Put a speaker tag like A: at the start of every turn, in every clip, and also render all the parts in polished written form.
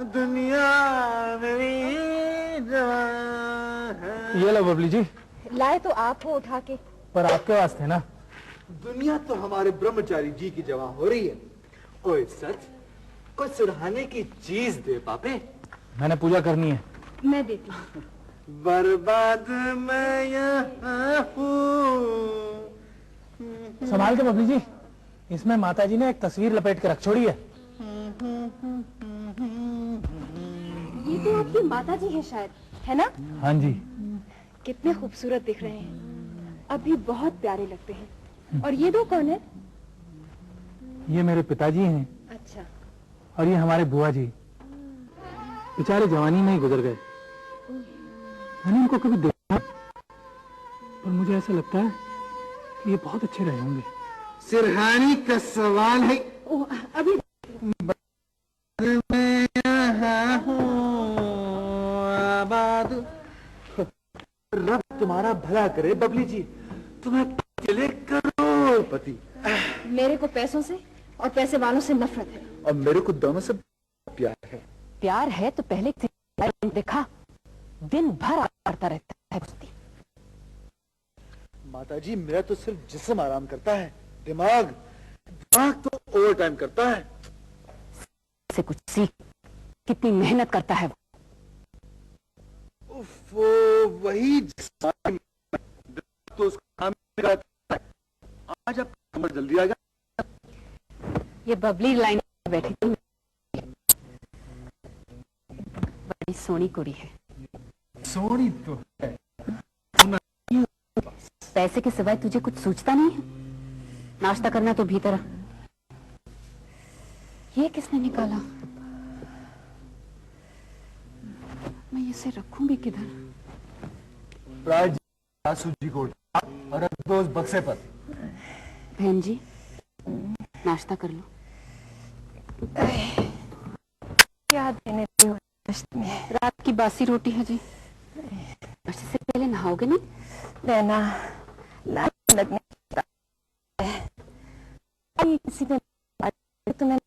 A: दुनिया मेरी जवां है।
B: ये लो बबली जी।
C: लाए तो आप हो उठा के,
B: पर आपके वास्ते ना।
A: दुनिया तो हमारे ब्रह्मचारी जी की जवां हो रही है। ओए सच, कुछ सिरहाने की चीज दे पापे।
B: मैंने पूजा करनी है।
C: मैं देती हूँ।
A: बर्बाद मैं यहाँ हूँ।
B: संभाल के बबली जी, इसमें माताजी ने एक तस्वीर लपेट के रख छोड़ी है।
C: ये तो आपकी माताजी है शायद, है ना?
B: हाँ जी।
C: कितने खूबसूरत दिख रहे हैं, अभी बहुत प्यारे लगते हैं। और ये दो कौन है?
B: ये मेरे पिताजी हैं।
C: अच्छा।
B: और ये हमारे बुआ जी, बेचारे जवानी में ही गुजर गए। मैंने इनको कभी देखा, पर मुझे ऐसा लगता है कि ये बहुत अच्छे रहे होंगे।
A: सिरहानी का सवाल है।
C: अभी
A: मैं यहाँ हूँ आबाद। रब तुम्हारा भला करे बबली जी, तुम्हें चले करोड़पति।
C: मेरे को पैसों से और पैसे वालों से नफरत है।
A: और मेरे को दोनों से प्यार है।
C: प्यार है तो पहले देखा, दिन भर करता रहता है कुश्ती।
A: माताजी, मेरा तो सिर्फ जिस्म आराम करता है, दिमाग तो ओवर टाइम करता है।
C: से कुछ सीख, कितनी मेहनत करता है
A: वो वही तो उसका काम करता है। आज आप कमर जल्दी आ गया।
C: ये बबली लाइन में बैठी थी, बड़ी सोनी कुड़ी है।
B: सोनी तो है।
C: पैसे के सिवाय तुझे कुछ सोचता नहीं है? नाश्ता करना तो भीतर। ये किसने निकाला? मैं इसे रखूं भी किधर?
B: सूजी को और अब दो उस बक्से पर।
C: बहन जी, नाश्ता कर लो। क्या देने हो में? रात की बासी रोटी है जी। नाश्ते से पहले नहाओगे नहीं? लेना लगने किसी ने तुम्हें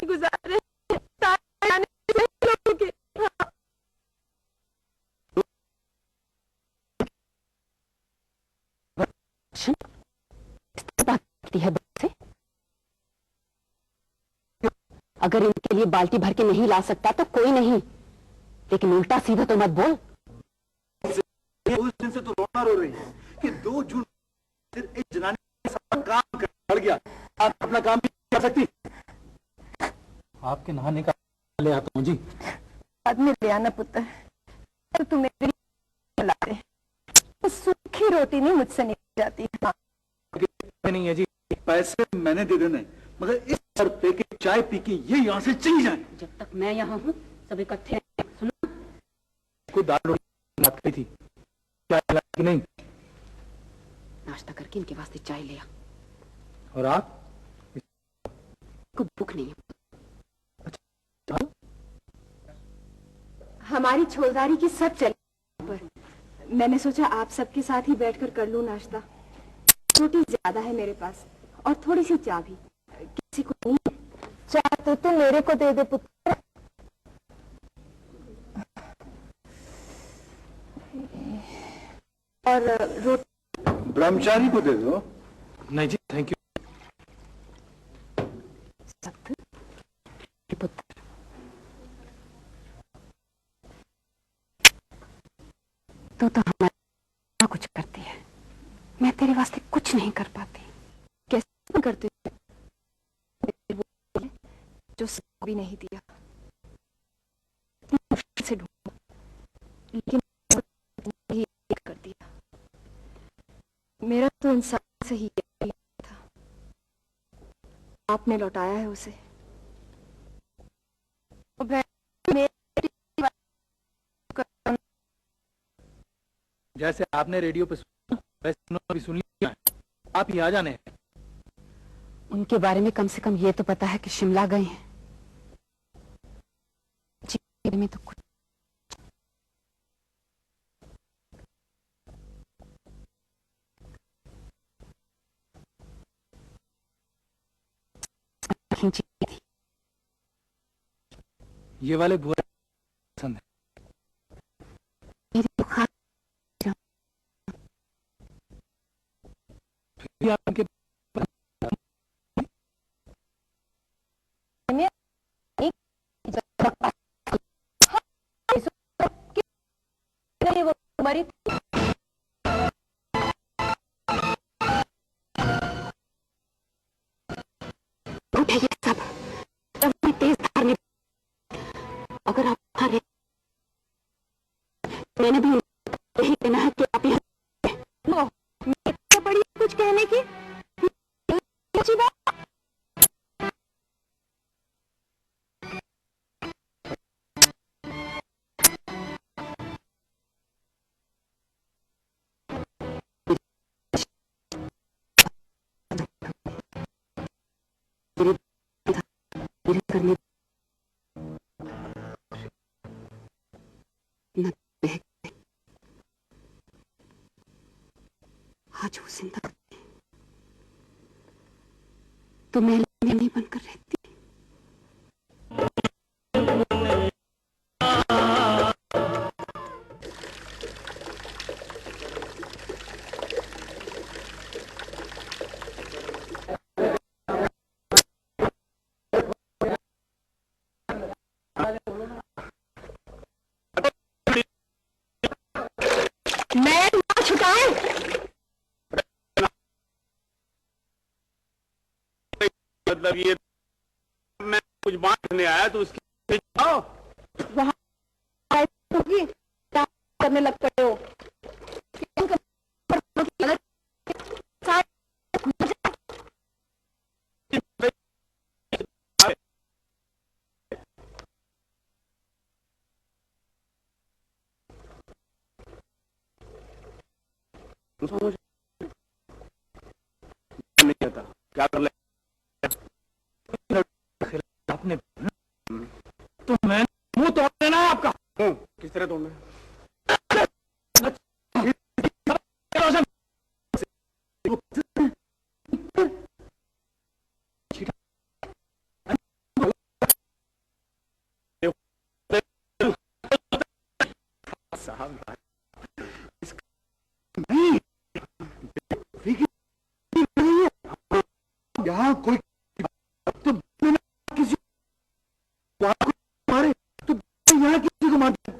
C: गुजारे है। अगर इनके लिए बाल्टी भर के नहीं ला सकता तो कोई नहीं, लेकिन उल्टा सीधा तो मत बोल।
A: उस दिन से तो रोना रो रही है कि 2 जून एक जनानी सब काम कर गया। आप अपना काम भी कर सकती।
B: आपके नहाने का ले आता हूँ जी।
C: बाद में ले आना पुत्र, तो तू मेरी ला दे। सूखी रोटी नहीं मुझसे निकल जाती। हाँ।
B: नहीं है जी,
A: पैसे मैंने दे देने, मगर इस सर पे के चाय पी के ये यहाँ से चली जाए।
C: जब तक मैं यहाँ हूँ सब इकट्ठे। सुनो,
B: कोई दाल रोटी बात करी थी, चाय कि नहीं?
C: नाश्ता करके इनके वास्ते चाय ले आ।
B: और आप?
C: को भूख नहीं है।
B: अच्छा,
C: हमारी छोलदारी की सब चले पर मैंने सोचा आप सबके साथ ही बैठकर कर लूं नाश्ता। रोटी ज्यादा है मेरे पास और थोड़ी सी चाय भी। किसी को नहीं है चाय तो मेरे को दे दे पुत्र। और रोटी
A: ब्रह्मचारी को दे दो।
B: नहीं जी, थैंक यू।
C: पुत्र, तू तो हमारा कुछ करती है, मैं तेरे वास्ते कुछ नहीं कर पाती। कैसे करती जो भी नहीं दिया। इंसान से ही यही था, आपने लौटाया है उसे।
B: जैसे आपने रेडियो पे सुना वैसे उन्होंने भी सुन लिया है। आप ही आ जाने हैं।
D: उनके बारे में कम से कम ये तो पता है कि शिमला गए हैं। जी में तो कुछ खींची थी।
B: ये वाले बुआ पसंद है।
D: मेरी तो खास
B: फिर भी आपके
C: वो मरी
D: उठेगी सब तभी तेज धार में। अगर आप हारे मैंने भी यही कहना है कि आप यहाँ पड़ी कुछ कहने की अच्छी बात। करने न आज वो जिंदा तो मैं नहीं बनकर रहती। मैं ना छुटाए
E: मतलब ये मैं कुछ बांटने आया तो उसकी जाओ
C: वहां करने लग पड़े हो।
E: नहीं कहता क्या कर ले
B: आपने तो मैं मुंह तोड़ देना है आपका।
E: किस तरह तोड़ना है?
A: यहाँ कोई तो किसी मारे तो यहाँ किसी को मारते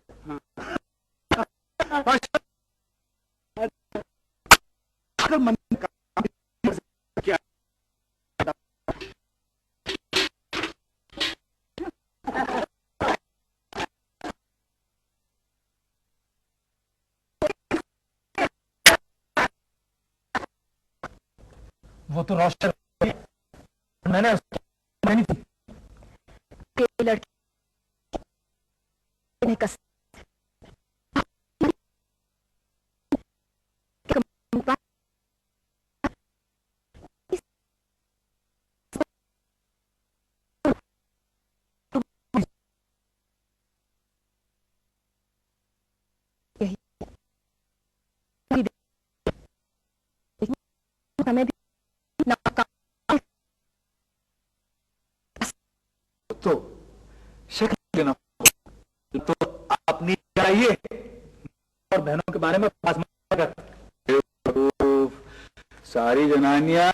A: मन क्या
B: वो तो रोशन मैंने नहीं थी।
C: लड़की ने कस हमें भी
A: तो शक लेना तो अपनी चाहिए
B: और बहनों के बारे में पास
A: सारी जनानियां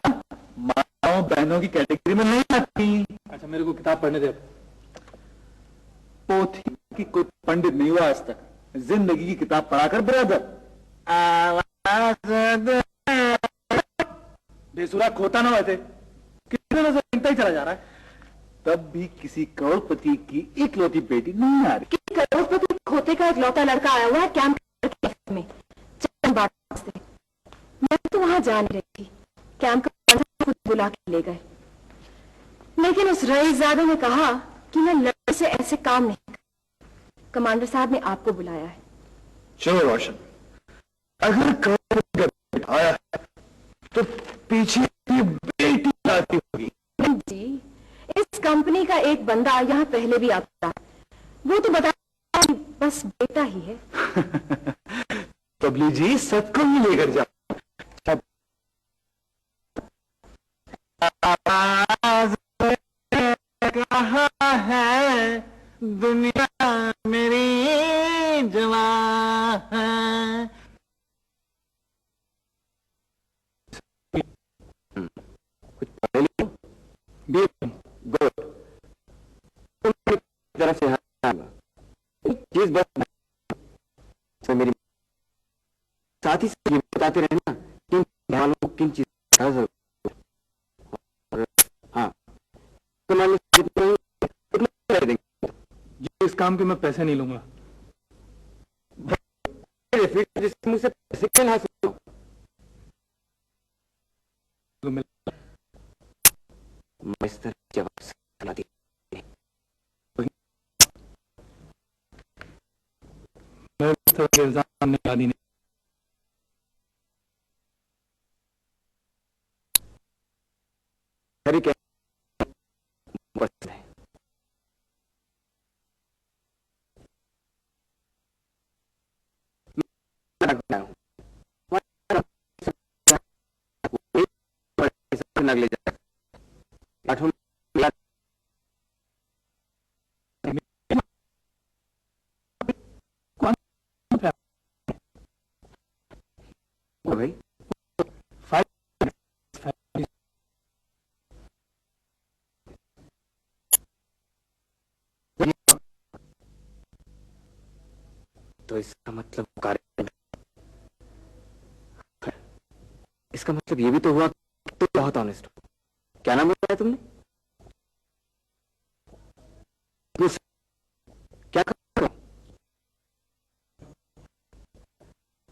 A: माताओं बहनों की कैटेगरी में नहीं आती।
B: अच्छा मेरे को किताब पढ़ने दे।
A: पोथी की कोई पंडित नहीं हुआ आज तक, जिंदगी की किताब पढ़ाकर ब्रदर।
B: बेसुरा खोता ना वैसे कितने नजर ही चला जा रहा है।
A: तब भी किसी करोड़पति की इकलौती बेटी नहीं आ रही।
C: करोड़पति खोते का एक लौता लड़का आया हुआ है कैंप में। मैं तो तो वहां जा नहीं रही थी। कैंप का कमांडर खुद बुला के ले गए, लेकिन उस रईसजादे ने कहा कि मैं लड़के से ऐसे काम नहीं कर। कमांडर साहब ने आपको बुलाया है।
A: चलो रोशन, अगर कभी आया है तो पीछे की बेटी आती होगी।
C: जी, इस कंपनी का एक बंदा यहाँ पहले भी आता, वो तो बता बस बेटा ही है।
A: तबली जी, सबको ही लेकर जाओ। कहाँ है दुनिया मेरी जवां है। कुछ पढ़े लिखो गुड तरफ से चीज बस तो मेरी साथ ही ये बताते रहना किन वालों को किन चीज का जरूरत है। हाँ, तो मान लो कितने देंगे
B: जी, इस काम के मैं पैसे नहीं लूंगा।
A: जिससे मुझसे पैसे क्यों ना सुनो? इस तरह जवाब सुना दी।
B: मैं इस तरह के इल्जाम नहीं आदि नहीं।
A: अरे क्या बस है। नगले जा भाई तो इसका मतलब इसका मतलब ये भी तो हुआ तो बहुत ऑनेस्ट हो। क्या नाम बताया तुमने? क्या करो?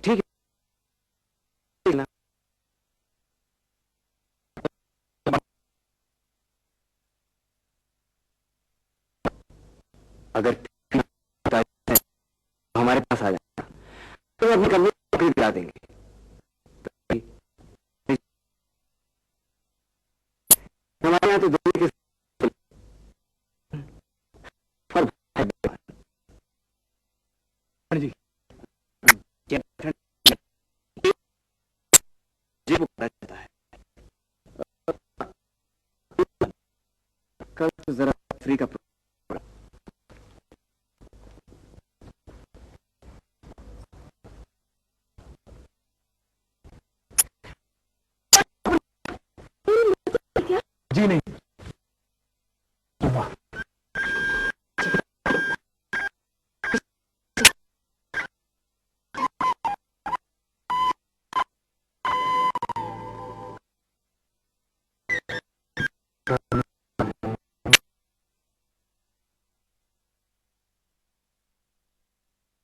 A: ठीक है, अगर हमारे पास आ जाएगा तो अपनी कंपनी नौकरी दिला देंगे। हमारे यहाँ तो दोनों के
B: जी
A: जी वो पता चलता है। कल तो जरा फ्री का
B: जी नहीं।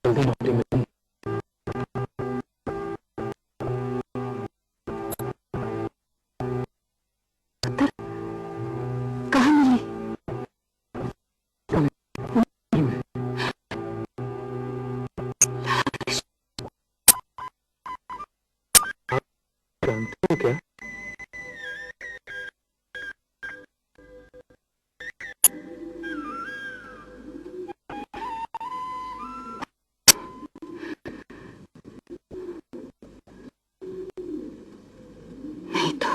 B: जल्दी नौकरी मिली।
D: कहाँ मिली?
B: जानते हो क्या?
D: नहीं तो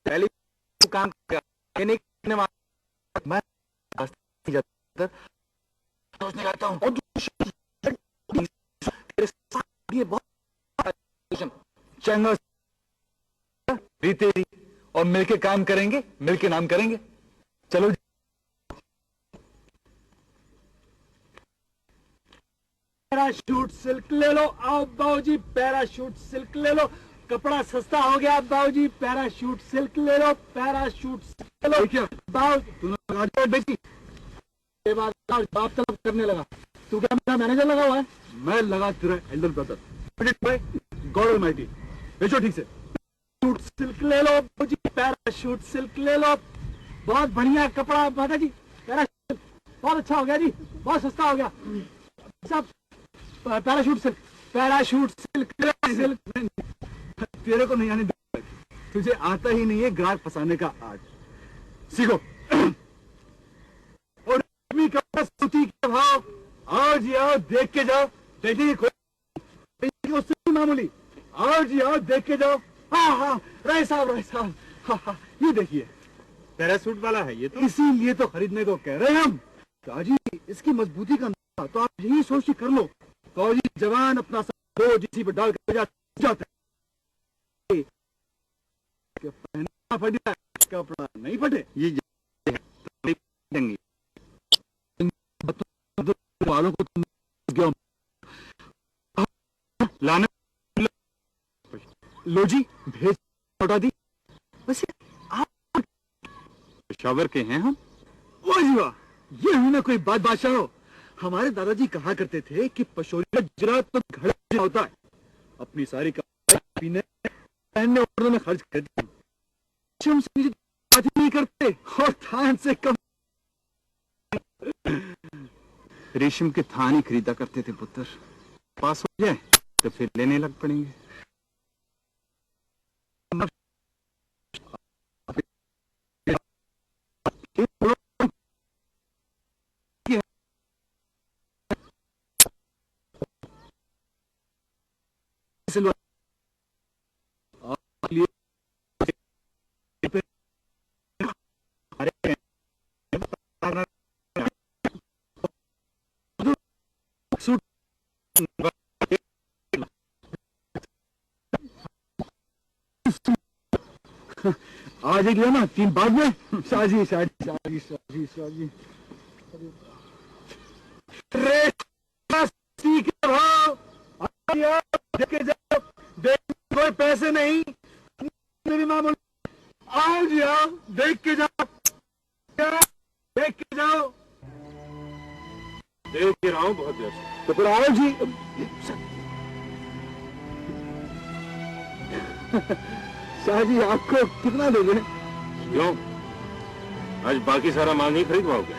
A: पहले काम करने मैं सोचने लगता हूँ तेरे साथ ये बहुत चंगा तेरी और मिलके काम करेंगे, मिलके नाम करेंगे। चलो
B: पैराशूट सिल्क ले लो। आओ बाबूजी, पैराशूट सिल्क ले लो। कपड़ा सस्ता हो गया बाबूजी, पैराशूट सिल्क ले लो, पैराशूट सिल्क ले लो। क्या बाबू तूने बेची ये बात बाप तलब करने लगा। तू क्या मेरा मैनेजर लगा हुआ है? मैं लगा तेरा एल्डर ब्रदर गॉड ऑलमाइटी। बेचो ठीक से। सूट सिल्क ले लो बाबूजी, पैराशूट सिल्क ले लो, बहुत बढ़िया कपड़ा माता जी, पैराशूट बहुत अच्छा हो गया जी, बहुत सस्ता हो गया सब। Parachute silk, parachute silk silk. तेरे को नहीं आने, तुझे आता ही नहीं है ग्राहक फंसाने का आर्ट, सीखो। और सूती के भाव आओ जी आओ, देख के जाओ, देखेंगे कोई मामूली। आओ जी आओ, देख के जाओ। हाँ हाँ राय साहब, हाँ हाँ ये देखिए
E: पैरासूट वाला है ये तो।
B: इसीलिए तो खरीदने को कह रहे हैं हम। ताजी इसकी मजबूती का अंदाजा तो आप यही सोच के कर लो। फौजी जवान अपना सब जिसी पर डाल कर जाते हैं। पहनना फटे कपड़ा नहीं फटे, ये वालों को तुम लाने लो जी, भेज लौटा दी। वैसे आप
E: पेशावर के हैं हम?
B: वाह जी वाह, ये हुई ना कोई बात बादशाह हो। हमारे दादाजी कहा करते थे कि पशोरी का जरा तो घड़ा होता है। अपनी सारी पीने पहनने ओढ़ने में खर्च करते हैं, हमसे बात ही नहीं करते और थान से कम।
E: रेशम के थान ही खरीदा करते थे पुत्र, पास हो जाए तो फिर लेने लग पड़ेंगे।
B: आज एक ना 3 बाद में शादी शादी शादी शादी शादी। के भाव देखे जाओ, कोई पैसे नहीं मेरी मामूली। आओ जी आओ, देख के जाओ, देख के जाओ।
E: देख के रहा हूं बहुत देर से।
B: तो फिर आओ जी। शाहजी आपको कितना दे दें?
E: क्यों, आज बाकी सारा माल नहीं खरीद पाओगे?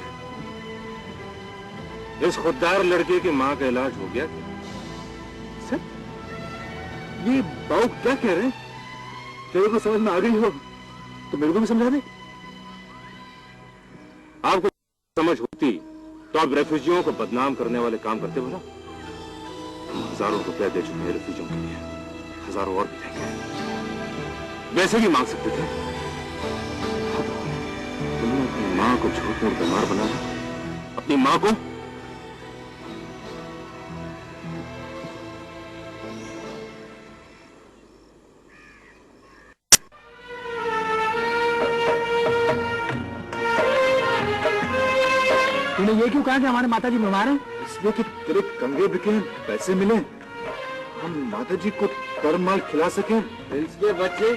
E: इस खुददार लड़के की मां का इलाज हो गया।
B: सर ये बाबू क्या कह रहे हैं? तेरे को समझ में आ गई हो तो मेरे को भी समझा दे।
E: आपको समझ होती तो आप रेफ्यूजियों को बदनाम करने वाले काम करते बोला। हजारों रुपया दे चुके हैं रेफ्यूजियों के लिए, हजारों और भी देंगे। वैसे भी मांग सकते थे। तुमने अपनी मां को झूठ मूठ बीमार बना दिया। अपनी मां को
B: तूने ये क्यों कहा कि हमारे माताजी बीमार हैं? इसलिए कि तेरे कंगे बिके पैसे मिले, हम माताजी को तरमाल खिला सकें।
A: इसके बच्चे